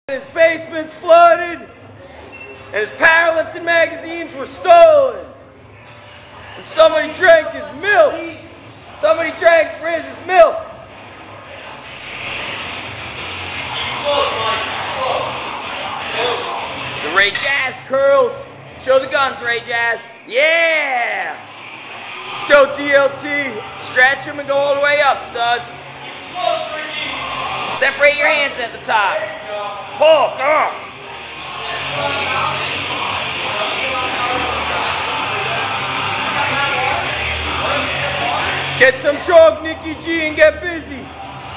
His basement's flooded, and his powerlifting magazines were stolen. And somebody drank his milk. Somebody drank Riz's milk. The Ray Jazz curls. Show the guns, Ray Jazz. Yeah! Let's go, DLT. Stretch him and go all the way up, stud. Separate your hands at the top. Pull, come on. Get some chalk, Nikki G, and get busy.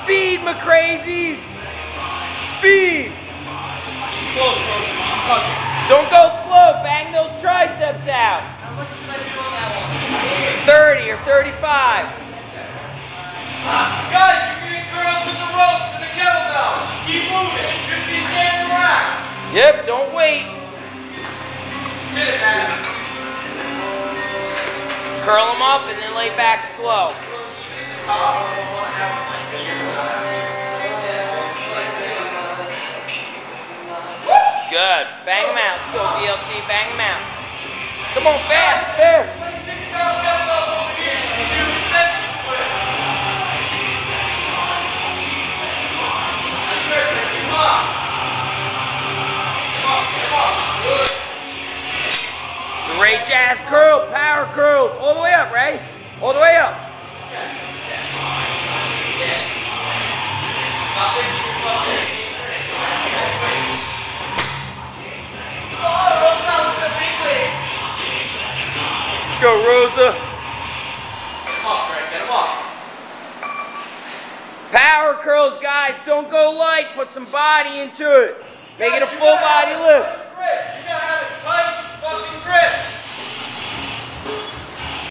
Speed, my crazies. Speed. Don't go slow. Bang those triceps out. How much should I do on that one? 30 or 35. Guys, you're getting curls to the ropes and the kettlebell. Keep moving. Shouldn't be standing around. Yep, don't wait. Hit it, man. Curl them up and then lay back slow. Good. Bang them out. Let's go, DLT. Bang them out. Come on, fast, fast. The Ray Jazz curl, power curls. All the way up, Ray. All the way up. Let's go, Rosa. Get him up, Greg. Get him up. Power curls, guys. Don't go light. Put some body into it. Make it a full body lift.